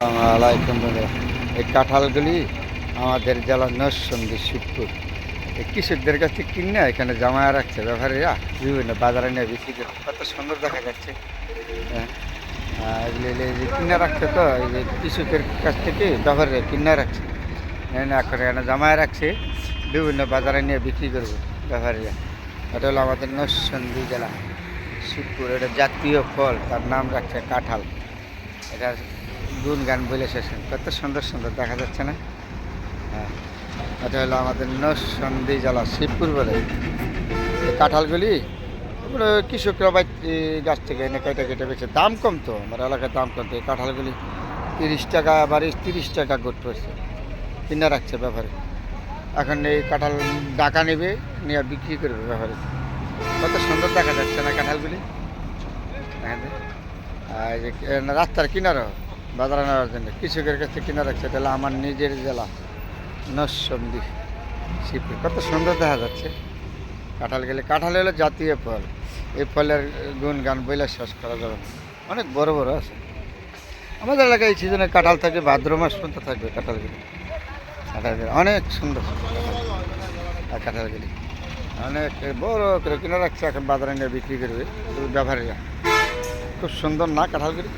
আসসালামাইকুম বন্ধুরা। এই কাঁঠালগুলি আমাদের জেলার নরসিংদী শিবপুর এই কৃষকদের কাছে কিনে এখানে জমায়ে রাখছে ব্যাপারীরা, বিভিন্ন বাজারে নিয়ে বিক্রি করে। কত সুন্দর দেখা যাচ্ছে। হ্যাঁ, এগুলি এই যে কিনে রাখছে, তো এই যে কৃষকের কাছ থেকে ব্যাপারীরা কিনে রাখছে, এখন এখানে জমায়ে রাখছে, বিভিন্ন বাজারে নিয়ে বিক্রি করবে ব্যাপারীরা। এটা হলো আমাদের নরসিংদী জেলা শিবপুর। এটা জাতীয় ফল, তার নাম রাখছে কাঁঠাল। এটা গুনগান বলে শেষ নেই। কত সুন্দর সুন্দর দেখা যাচ্ছে না? হ্যাঁ, এটা হলো আমাদের নরসিংদী জেলা শিবপুর বলে। এই কাঁঠালগুলি এগুলো কৃষকরা বা গাছ থেকে এনে কেটে কেটে বেছে। দাম কম, তো আমার এলাকায় দাম কম। তো এই কাঁঠালগুলি 30 টাকা, আবার 30 টাকা গোট পড়ছে, কিনে রাখছে ব্যাপারে। এখন এই কাঁঠাল ডাকা নেবে, নিয়ে বিক্রি করবে ব্যাপারে। কত সুন্দর দেখা যাচ্ছে না কাঁঠালগুলি? হ্যাঁ, আর এই যে রাস্তার কিনারও বাজারে নেওয়ার জন্য কৃষকের কাছে কিনে রাখছে। এটা হলো আমার নিজের জেলা নরসিংদী শিবপুর। কত সুন্দর দেখা যাচ্ছে কাঁঠাল গেলে। কাঁঠাল হলো জাতীয় ফল। এই ফলের গুণগান বইলে শেষ করা যাবে না। অনেক বড় বড় আছে আমাদের এলাকায়। এই সিজনে কাঁঠাল থাকে, ভাদ্র মাস পর্যন্ত থাকবে কাঁঠালগুলি। কাঁঠালগুলি অনেক সুন্দর সুন্দর কাঁঠাল। আর কাঁঠালগুলি অনেক বড় করে কিনে রাখছে, এখন বাজারে নিয়ে বিক্রি করবে ব্যাপারীরা। খুব সুন্দর না কাঁঠালগুলি?